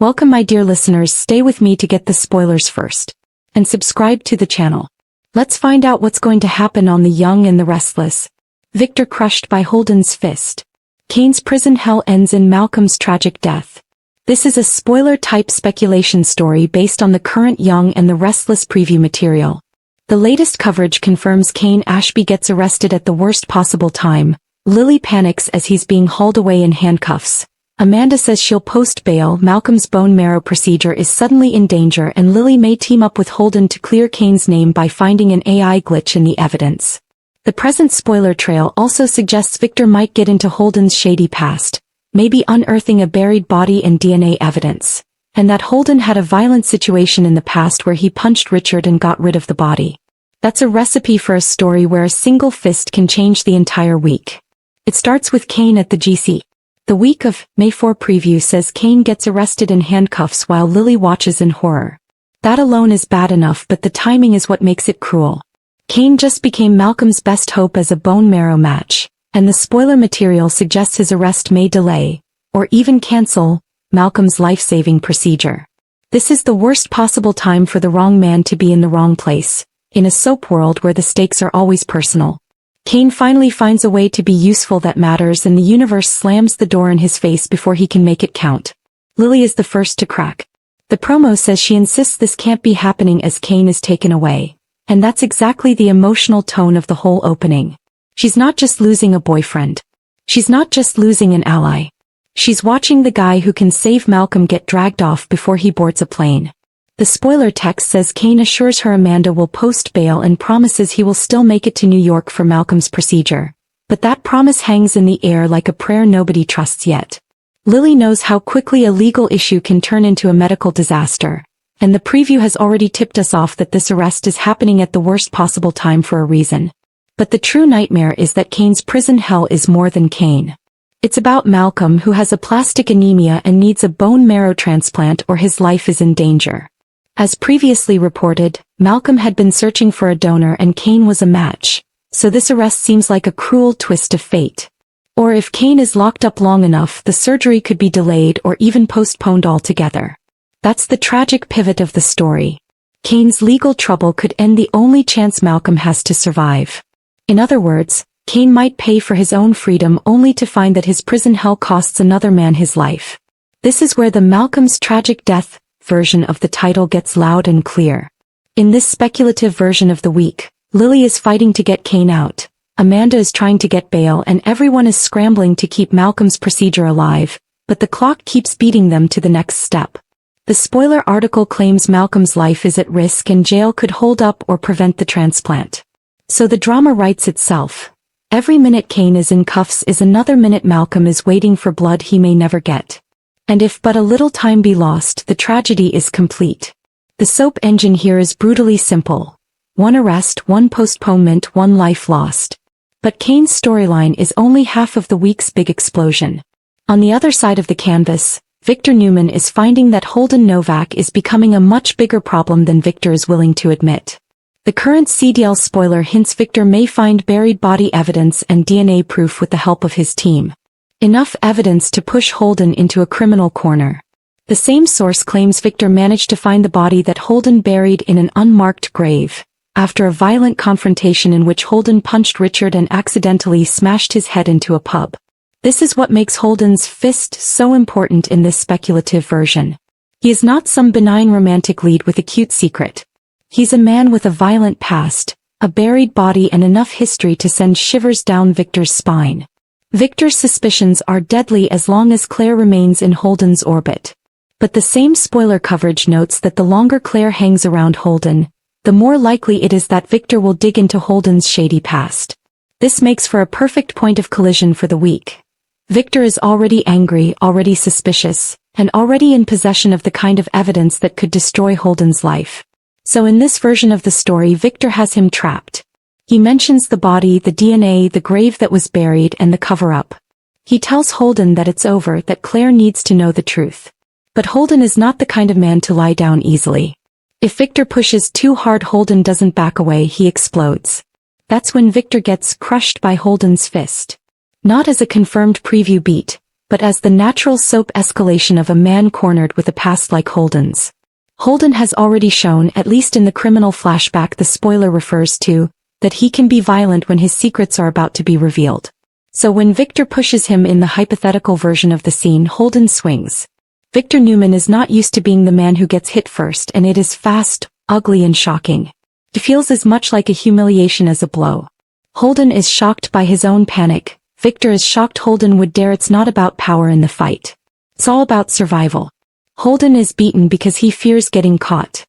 Welcome my dear listeners, stay with me to get the spoilers first. And subscribe to the channel. Let's find out what's going to happen on The Young and the Restless. Victor crushed by Holden's fist. Kane's prison hell ends in Malcolm's tragic death. This is a spoiler-type speculation story based on the current Young and the Restless preview material. The latest coverage confirms Kane Ashby gets arrested at the worst possible time. Lily panics as he's being hauled away in handcuffs. Amanda says she'll post bail. Malcolm's bone marrow procedure is suddenly in danger and Lily may team up with Holden to clear Kane's name by finding an AI glitch in the evidence. The present spoiler trail also suggests Victor might get into Holden's shady past, maybe unearthing a buried body and DNA evidence, and that Holden had a violent situation in the past where he punched Richard and got rid of the body. That's a recipe for a story where a single fist can change the entire week. It starts with Kane at the GC. The week of May 4 preview says Kane gets arrested in handcuffs while Lily watches in horror. That alone is bad enough, but the timing is what makes it cruel. Kane just became Malcolm's best hope as a bone marrow match, and the spoiler material suggests his arrest may delay, or even cancel, Malcolm's life-saving procedure. This is the worst possible time for the wrong man to be in the wrong place, in a soap world where the stakes are always personal. Kane finally finds a way to be useful that matters and the universe slams the door in his face before he can make it count. Lily is the first to crack. The promo says she insists this can't be happening as Kane is taken away. And that's exactly the emotional tone of the whole opening. She's not just losing a boyfriend. She's not just losing an ally. She's watching the guy who can save Malcolm get dragged off before he boards a plane. The spoiler text says Kane assures her Amanda will post bail and promises he will still make it to New York for Malcolm's procedure. But that promise hangs in the air like a prayer nobody trusts yet. Lily knows how quickly a legal issue can turn into a medical disaster. And the preview has already tipped us off that this arrest is happening at the worst possible time for a reason. But the true nightmare is that Kane's prison hell is more than Kane. It's about Malcolm, who has aplastic anemia and needs a bone marrow transplant or his life is in danger. As previously reported, Malcolm had been searching for a donor and Kane was a match, so this arrest seems like a cruel twist of fate. Or if Kane is locked up long enough, the surgery could be delayed or even postponed altogether. That's the tragic pivot of the story. Kane's legal trouble could end the only chance Malcolm has to survive. In other words, Kane might pay for his own freedom only to find that his prison hell costs another man his life. This is where the Malcolm's tragic death version of the title gets loud and clear. In this speculative version of the week, Lily is fighting to get Kane out, Amanda is trying to get bail and everyone is scrambling to keep Malcolm's procedure alive, but the clock keeps beating them to the next step. The spoiler article claims Malcolm's life is at risk and jail could hold up or prevent the transplant. So the drama writes itself. Every minute Kane is in cuffs is another minute Malcolm is waiting for blood he may never get. And if but a little time be lost, the tragedy is complete. The soap engine here is brutally simple. One arrest, one postponement, one life lost. But Kane's storyline is only half of the week's big explosion. On the other side of the canvas, Victor Newman is finding that Holden Novak is becoming a much bigger problem than Victor is willing to admit. The current CDL spoiler hints Victor may find buried body evidence and DNA proof with the help of his team. Enough evidence to push Holden into a criminal corner. The same source claims Victor managed to find the body that Holden buried in an unmarked grave, after a violent confrontation in which Holden punched Richard and accidentally smashed his head into a pub. This is what makes Holden's fist so important in this speculative version. He is not some benign romantic lead with a cute secret. He's a man with a violent past, a buried body and enough history to send shivers down Victor's spine. Victor's suspicions are deadly as long as Claire remains in Holden's orbit. But the same spoiler coverage notes that the longer Claire hangs around Holden, the more likely it is that Victor will dig into Holden's shady past. This makes for a perfect point of collision for the week. Victor is already angry, already suspicious, and already in possession of the kind of evidence that could destroy Holden's life. So in this version of the story, Victor has him trapped. He mentions the body, the DNA, the grave that was buried, and the cover-up. He tells Holden that it's over, that Claire needs to know the truth. But Holden is not the kind of man to lie down easily. If Victor pushes too hard, Holden doesn't back away, he explodes. That's when Victor gets crushed by Holden's fist. Not as a confirmed preview beat, but as the natural soap escalation of a man cornered with a past like Holden's. Holden has already shown, at least in the criminal flashback the spoiler refers to, that he can be violent when his secrets are about to be revealed. So when Victor pushes him in the hypothetical version of the scene, Holden swings. Victor Newman is not used to being the man who gets hit first, and it is fast, ugly and shocking. It feels as much like a humiliation as a blow. Holden is shocked by his own panic. Victor is shocked Holden would dare. It's not about power in the fight. It's all about survival. Holden is beaten because he fears getting caught.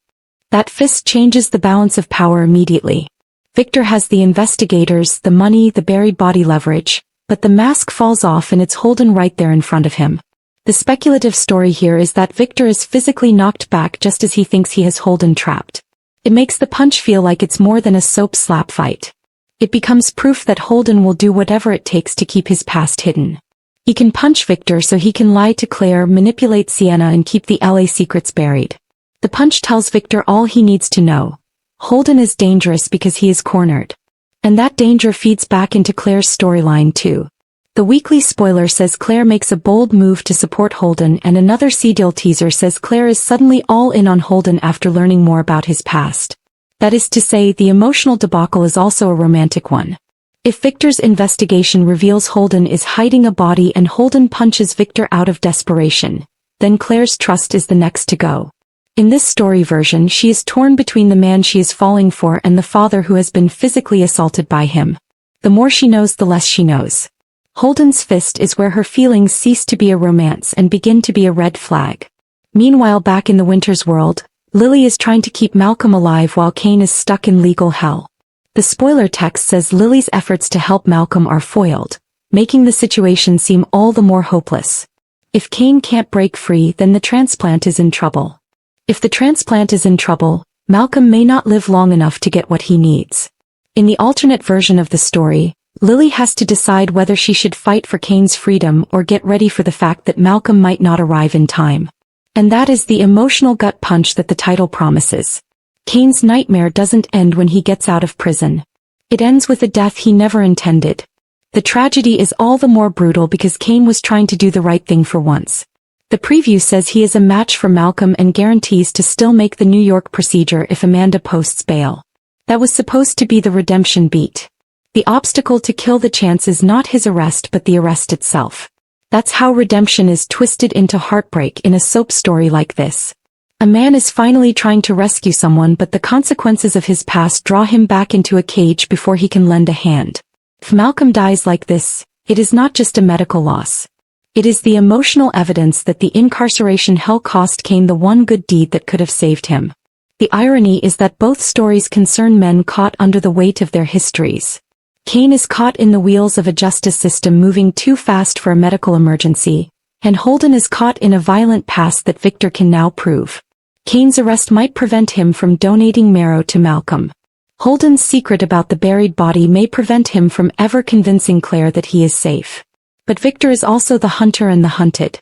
That fist changes the balance of power immediately. Victor has the investigators, the money, the buried body leverage, but the mask falls off and it's Holden right there in front of him. The speculative story here is that Victor is physically knocked back just as he thinks he has Holden trapped. It makes the punch feel like it's more than a soap slap fight. It becomes proof that Holden will do whatever it takes to keep his past hidden. He can punch Victor so he can lie to Claire, manipulate Sienna and keep the LA secrets buried. The punch tells Victor all he needs to know. Holden is dangerous because he is cornered. And that danger feeds back into Claire's storyline too. The weekly spoiler says Claire makes a bold move to support Holden, and another C-Deal teaser says Claire is suddenly all in on Holden after learning more about his past. That is to say, the emotional debacle is also a romantic one. If Victor's investigation reveals Holden is hiding a body and Holden punches Victor out of desperation, then Claire's trust is the next to go. In this story version, she is torn between the man she is falling for and the father who has been physically assaulted by him. The more she knows, the less she knows. Holden's fist is where her feelings cease to be a romance and begin to be a red flag. Meanwhile, back in the Winters world, Lily is trying to keep Malcolm alive while Kane is stuck in legal hell. The spoiler text says Lily's efforts to help Malcolm are foiled, making the situation seem all the more hopeless. If Kane can't break free, then the transplant is in trouble. If the transplant is in trouble, Malcolm may not live long enough to get what he needs. In the alternate version of the story, Lily has to decide whether she should fight for Kane's freedom or get ready for the fact that Malcolm might not arrive in time. And that is the emotional gut punch that the title promises. Kane's nightmare doesn't end when he gets out of prison. It ends with a death he never intended. The tragedy is all the more brutal because Kane was trying to do the right thing for once. The preview says he is a match for Malcolm and guarantees to still make the New York procedure if Amanda posts bail. That was supposed to be the redemption beat. The obstacle to kill the chance is not his arrest but the arrest itself. That's how redemption is twisted into heartbreak in a soap story like this. A man is finally trying to rescue someone, but the consequences of his past draw him back into a cage before he can lend a hand. If Malcolm dies like this, it is not just a medical loss. It is the emotional evidence that the incarceration hell cost Kane the one good deed that could have saved him. The irony is that both stories concern men caught under the weight of their histories. Kane is caught in the wheels of a justice system moving too fast for a medical emergency, and Holden is caught in a violent past that Victor can now prove. Kane's arrest might prevent him from donating marrow to Malcolm. Holden's secret about the buried body may prevent him from ever convincing Claire that he is safe. But Victor is also the hunter and the hunted.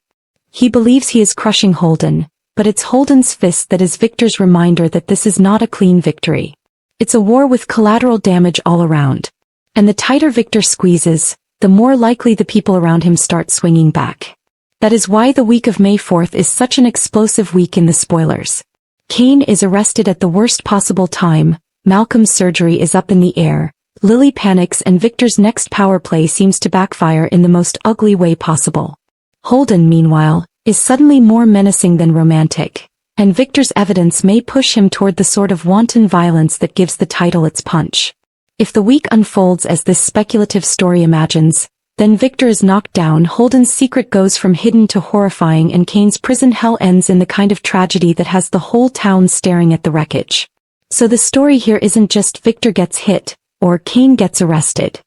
He believes he is crushing Holden, but it's Holden's fist that is Victor's reminder that this is not a clean victory. It's a war with collateral damage all around. And the tighter Victor squeezes, the more likely the people around him start swinging back. That is why the week of May 4th is such an explosive week in the spoilers. Kane is arrested at the worst possible time, Malcolm's surgery is up in the air, Lily panics and Victor's next power play seems to backfire in the most ugly way possible. Holden, meanwhile, is suddenly more menacing than romantic, and Victor's evidence may push him toward the sort of wanton violence that gives the title its punch. If the week unfolds as this speculative story imagines, then Victor is knocked down, Holden's secret goes from hidden to horrifying, and Kane's prison hell ends in the kind of tragedy that has the whole town staring at the wreckage. So the story here isn't just Victor gets hit, or Kane gets arrested.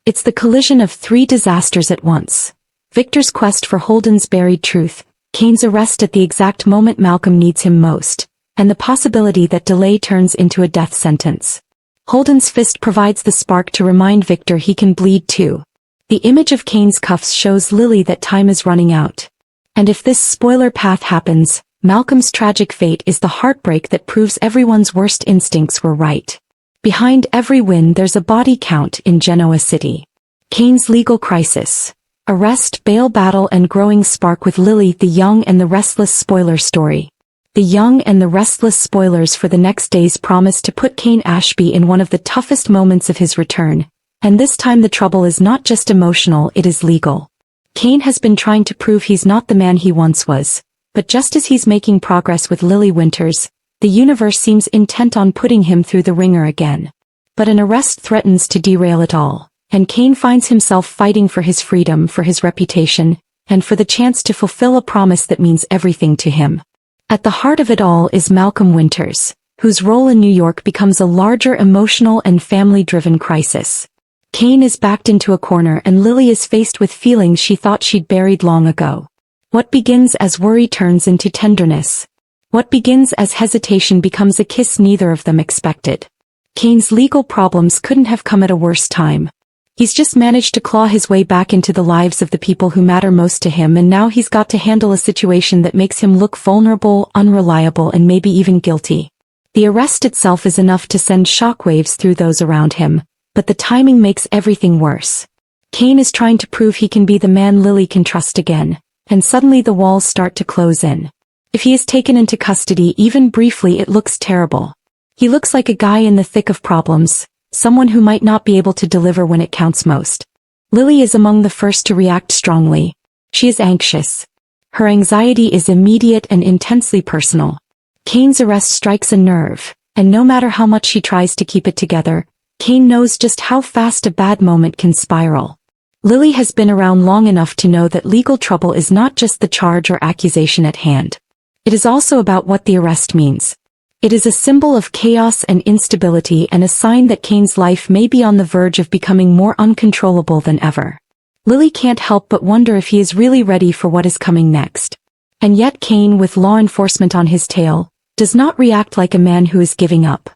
It's the collision of three disasters at once. Victor's quest for Holden's buried truth, Kane's arrest at the exact moment Malcolm needs him most, and the possibility that delay turns into a death sentence. Holden's fist provides the spark to remind Victor he can bleed too. The image of Kane's cuffs shows Lily that time is running out. And if this spoiler path happens, Malcolm's tragic fate is the heartbreak that proves everyone's worst instincts were right. Behind every win there's a body count in Genoa City. Kane's legal crisis. Arrest, bail battle and growing spark with Lily the Young and the Restless spoiler story. The Young and the Restless spoilers for the next days promise to put Kane Ashby in one of the toughest moments of his return, and this time the trouble is not just emotional, it is legal. Kane has been trying to prove he's not the man he once was, but just as he's making progress with Lily Winters, the universe seems intent on putting him through the ringer again. But an arrest threatens to derail it all, and Kane finds himself fighting for his freedom, for his reputation, and for the chance to fulfill a promise that means everything to him. At the heart of it all is Malcolm Winters, whose role in New York becomes a larger emotional and family-driven crisis. Kane is backed into a corner and Lily is faced with feelings she thought she'd buried long ago. What begins as worry turns into tenderness. What begins as hesitation becomes a kiss neither of them expected. Kane's legal problems couldn't have come at a worse time. He's just managed to claw his way back into the lives of the people who matter most to him, and now he's got to handle a situation that makes him look vulnerable, unreliable and maybe even guilty. The arrest itself is enough to send shockwaves through those around him, but the timing makes everything worse. Kane is trying to prove he can be the man Lily can trust again, and suddenly the walls start to close in. If he is taken into custody even briefly, it looks terrible. He looks like a guy in the thick of problems, someone who might not be able to deliver when it counts most. Lily is among the first to react strongly. She is anxious. Her anxiety is immediate and intensely personal. Kane's arrest strikes a nerve, and no matter how much she tries to keep it together, Kane knows just how fast a bad moment can spiral. Lily has been around long enough to know that legal trouble is not just the charge or accusation at hand. It is also about what the arrest means. It is a symbol of chaos and instability and a sign that Kane's life may be on the verge of becoming more uncontrollable than ever. Lily can't help but wonder if he is really ready for what is coming next. And yet Kane, with law enforcement on his tail, does not react like a man who is giving up.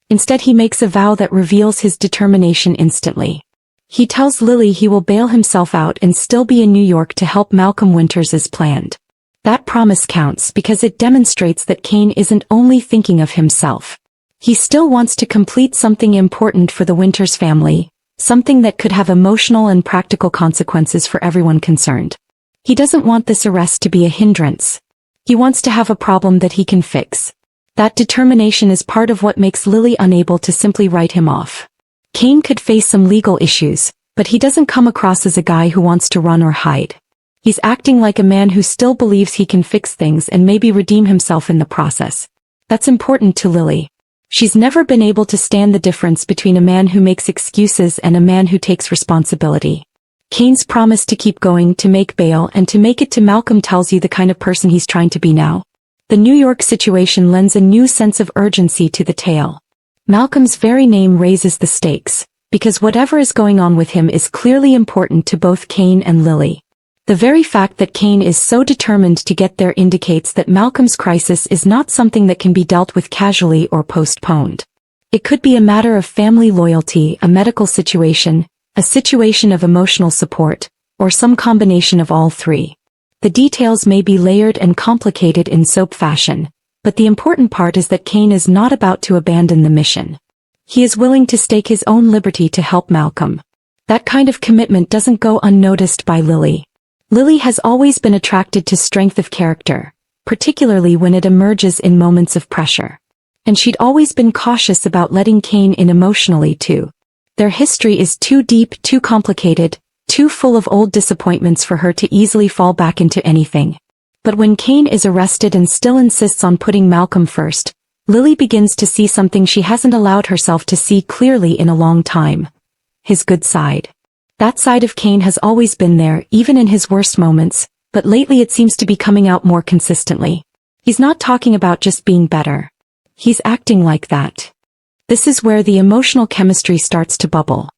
Instead he makes a vow that reveals his determination instantly. He tells Lily he will bail himself out and still be in New York to help Malcolm Winters as planned. That promise counts because it demonstrates that Kane isn't only thinking of himself. He still wants to complete something important for the Winters family, something that could have emotional and practical consequences for everyone concerned. He doesn't want this arrest to be a hindrance. He wants to have a problem that he can fix. That determination is part of what makes Lily unable to simply write him off. Kane could face some legal issues, but he doesn't come across as a guy who wants to run or hide. He's acting like a man who still believes he can fix things and maybe redeem himself in the process. That's important to Lily. She's never been able to stand the difference between a man who makes excuses and a man who takes responsibility. Kane's promise to keep going, to make bail, and to make it to Malcolm tells you the kind of person he's trying to be now. The New York situation lends a new sense of urgency to the tale. Malcolm's very name raises the stakes, because whatever is going on with him is clearly important to both Kane and Lily. The very fact that Kane is so determined to get there indicates that Malcolm's crisis is not something that can be dealt with casually or postponed. It could be a matter of family loyalty, a medical situation, a situation of emotional support, or some combination of all three. The details may be layered and complicated in soap fashion, but the important part is that Kane is not about to abandon the mission. He is willing to stake his own liberty to help Malcolm. That kind of commitment doesn't go unnoticed by Lily. Lily has always been attracted to strength of character, particularly when it emerges in moments of pressure. And she'd always been cautious about letting Kane in emotionally too. Their history is too deep, too complicated, too full of old disappointments for her to easily fall back into anything. But when Kane is arrested and still insists on putting Malcolm first, Lily begins to see something she hasn't allowed herself to see clearly in a long time. His good side. That side of Kane has always been there, even in his worst moments, but lately it seems to be coming out more consistently. He's not talking about just being better. He's acting like that. This is where the emotional chemistry starts to bubble.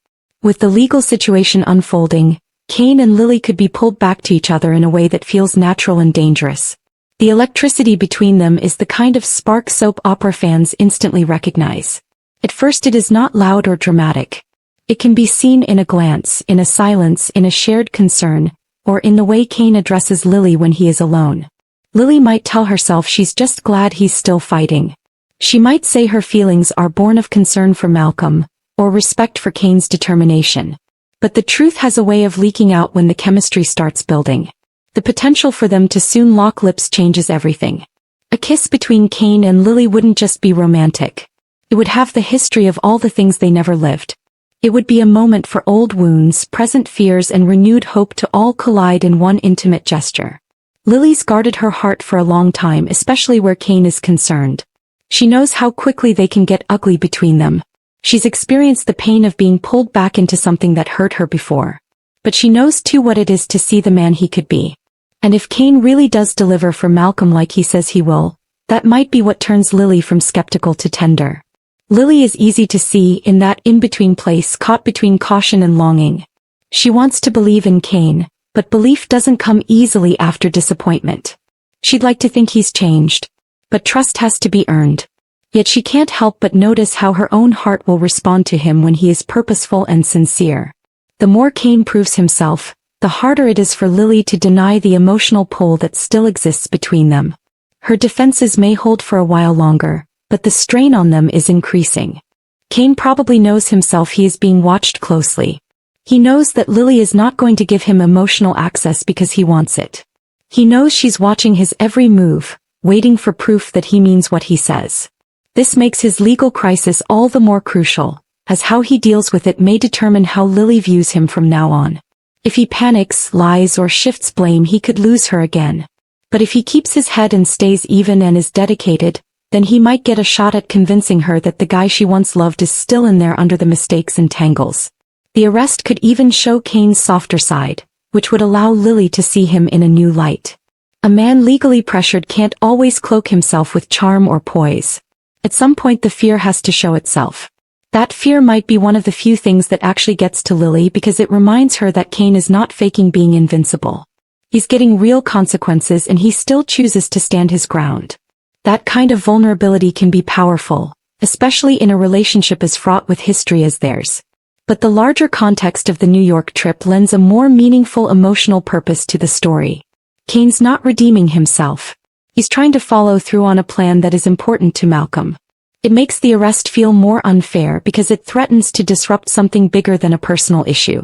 With the legal situation unfolding, Kane and Lily could be pulled back to each other in a way that feels natural and dangerous. The electricity between them is the kind of spark soap opera fans instantly recognize. At first it is not loud or dramatic. It can be seen in a glance, in a silence, in a shared concern, or in the way Kane addresses Lily when he is alone. Lily might tell herself she's just glad he's still fighting. She might say her feelings are born of concern for Malcolm, or respect for Kane's determination. But the truth has a way of leaking out when the chemistry starts building. The potential for them to soon lock lips changes everything. A kiss between Kane and Lily wouldn't just be romantic. It would have the history of all the things they never lived. It would be a moment for old wounds, present fears and renewed hope to all collide in one intimate gesture. Lily's guarded her heart for a long time, especially where Kane is concerned. She knows how quickly they can get ugly between them. She's experienced the pain of being pulled back into something that hurt her before. But she knows too what it is to see the man he could be. And if Kane really does deliver for Malcolm like he says he will, that might be what turns Lily from skeptical to tender. Lily is easy to see in that in-between place, caught between caution and longing. She wants to believe in Kane, but belief doesn't come easily after disappointment. She'd like to think he's changed. But trust has to be earned. Yet she can't help but notice how her own heart will respond to him when he is purposeful and sincere. The more Kane proves himself, the harder it is for Lily to deny the emotional pull that still exists between them. Her defenses may hold for a while longer, but the strain on them is increasing. Kane probably knows himself he is being watched closely. He knows that Lily is not going to give him emotional access because he wants it. He knows she's watching his every move, waiting for proof that he means what he says. This makes his legal crisis all the more crucial, as how he deals with it may determine how Lily views him from now on. If he panics, lies or shifts blame, he could lose her again. But if he keeps his head and stays even and is dedicated, then he might get a shot at convincing her that the guy she once loved is still in there under the mistakes and tangles. The arrest could even show Kane's softer side, which would allow Lily to see him in a new light. A man legally pressured can't always cloak himself with charm or poise. At some point the fear has to show itself. That fear might be one of the few things that actually gets to Lily because it reminds her that Kane is not faking being invincible. He's getting real consequences and he still chooses to stand his ground. That kind of vulnerability can be powerful, especially in a relationship as fraught with history as theirs. But the larger context of the New York trip lends a more meaningful emotional purpose to the story. Kane's not redeeming himself. He's trying to follow through on a plan that is important to Malcolm. It makes the arrest feel more unfair because it threatens to disrupt something bigger than a personal issue.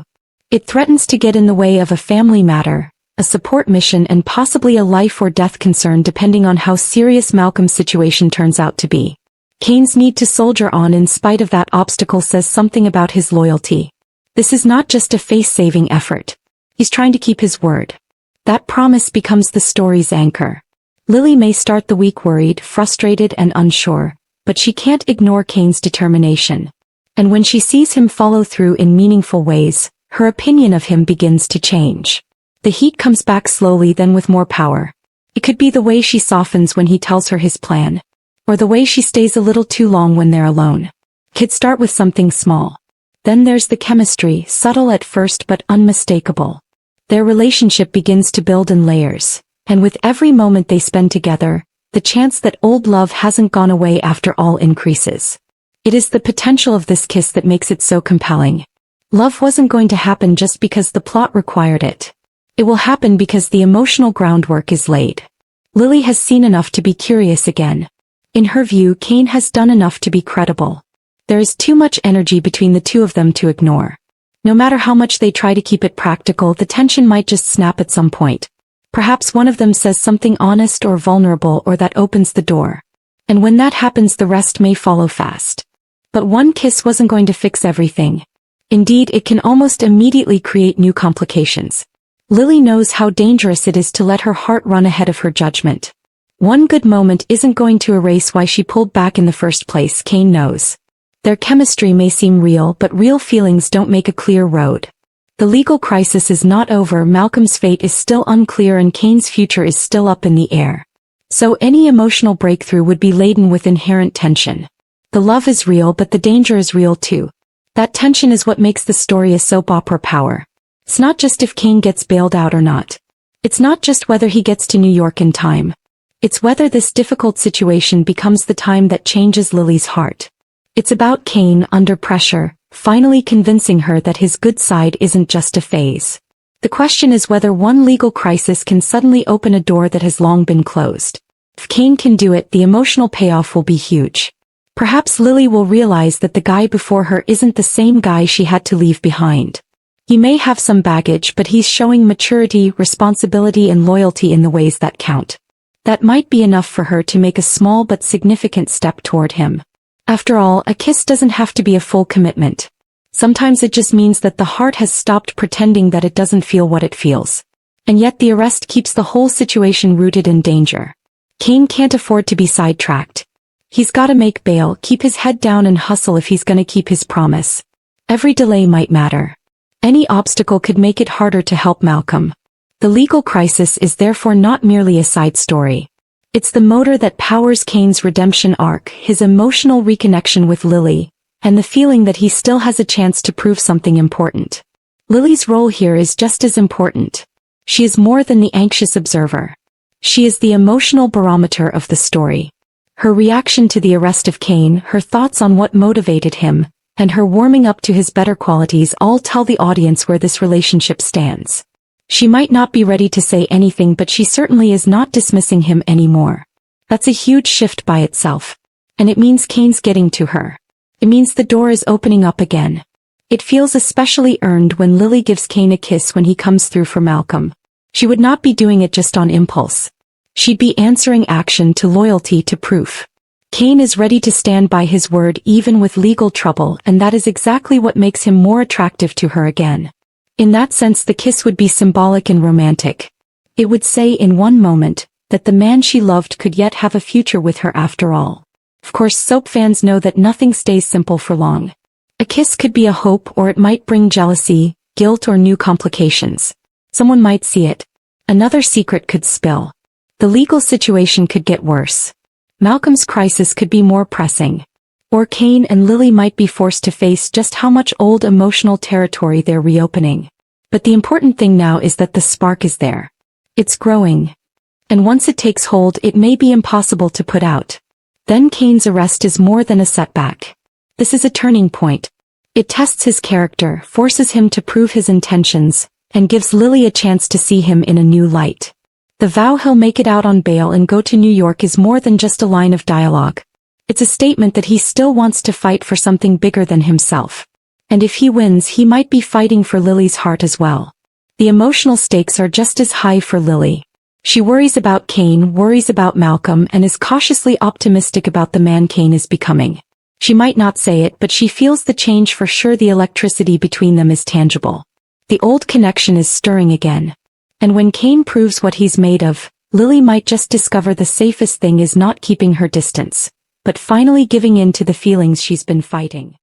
It threatens to get in the way of a family matter, a support mission and possibly a life or death concern depending on how serious Malcolm's situation turns out to be. Kane's need to soldier on in spite of that obstacle says something about his loyalty. This is not just a face-saving effort. He's trying to keep his word. That promise becomes the story's anchor. Lily may start the week worried, frustrated and unsure, but she can't ignore Kane's determination. And when she sees him follow through in meaningful ways, her opinion of him begins to change. The heat comes back slowly then with more power. It could be the way she softens when he tells her his plan, or the way she stays a little too long when they're alone. Could start with something small. Then there's the chemistry, subtle at first but unmistakable. Their relationship begins to build in layers, and with every moment they spend together, the chance that old love hasn't gone away after all increases. It is the potential of this kiss that makes it so compelling. Love wasn't going to happen just because the plot required it. It will happen because the emotional groundwork is laid. Lily has seen enough to be curious again. In her view, Kane has done enough to be credible. There is too much energy between the two of them to ignore. No matter how much they try to keep it practical, the tension might just snap at some point. Perhaps one of them says something honest or vulnerable or that opens the door. And when that happens, the rest may follow fast. But one kiss wasn't going to fix everything. Indeed, it can almost immediately create new complications. Lily knows how dangerous it is to let her heart run ahead of her judgment. One good moment isn't going to erase why she pulled back in the first place, Kane knows. Their chemistry may seem real, but real feelings don't make a clear road. The legal crisis is not over, Malcolm's fate is still unclear and Kane's future is still up in the air. So any emotional breakthrough would be laden with inherent tension. The love is real, but the danger is real too. That tension is what makes the story a soap opera power. It's not just if Kane gets bailed out or not. It's not just whether he gets to New York in time. It's whether this difficult situation becomes the time that changes Lily's heart. It's about Kane, under pressure, finally convincing her that his good side isn't just a phase. The question is whether one legal crisis can suddenly open a door that has long been closed. If Kane can do it, the emotional payoff will be huge. Perhaps Lily will realize that the guy before her isn't the same guy she had to leave behind. He may have some baggage, but he's showing maturity, responsibility, and loyalty in the ways that count. That might be enough for her to make a small but significant step toward him. After all, a kiss doesn't have to be a full commitment. Sometimes it just means that the heart has stopped pretending that it doesn't feel what it feels. And yet the arrest keeps the whole situation rooted in danger. Kane can't afford to be sidetracked. He's gotta make bail, keep his head down, and hustle if he's gonna keep his promise. Every delay might matter. Any obstacle could make it harder to help Malcolm. The legal crisis is therefore not merely a side story. It's the motor that powers Kane's redemption arc, his emotional reconnection with Lily, and the feeling that he still has a chance to prove something important. Lily's role here is just as important. She is more than the anxious observer. She is the emotional barometer of the story. Her reaction to the arrest of Kane, her thoughts on what motivated him, and her warming up to his better qualities all tell the audience where this relationship stands. She might not be ready to say anything, but she certainly is not dismissing him anymore. That's a huge shift by itself. And it means Kane's getting to her. It means the door is opening up again. It feels especially earned when Lily gives Kane a kiss when he comes through for Malcolm. She would not be doing it just on impulse. She'd be answering action to loyalty to proof. Kane is ready to stand by his word even with legal trouble, and that is exactly what makes him more attractive to her again. In that sense, the kiss would be symbolic and romantic. It would say in one moment that the man she loved could yet have a future with her after all. Of course, soap fans know that nothing stays simple for long. A kiss could be a hope, or it might bring jealousy, guilt, or new complications. Someone might see it. Another secret could spill. The legal situation could get worse. Malcolm's crisis could be more pressing. Or Kane and Lily might be forced to face just how much old emotional territory they're reopening. But the important thing now is that the spark is there. It's growing. And once it takes hold, it may be impossible to put out. Then Kane's arrest is more than a setback. This is a turning point. It tests his character, forces him to prove his intentions, and gives Lily a chance to see him in a new light. The vow he'll make it out on bail and go to New York is more than just a line of dialogue. It's a statement that he still wants to fight for something bigger than himself. And if he wins, he might be fighting for Lily's heart as well. The emotional stakes are just as high for Lily. She worries about Kane, worries about Malcolm, and is cautiously optimistic about the man Kane is becoming. She might not say it, but she feels the change for sure. The electricity between them is tangible. The old connection is stirring again. And when Kane proves what he's made of, Lily might just discover the safest thing is not keeping her distance, but finally giving in to the feelings she's been fighting.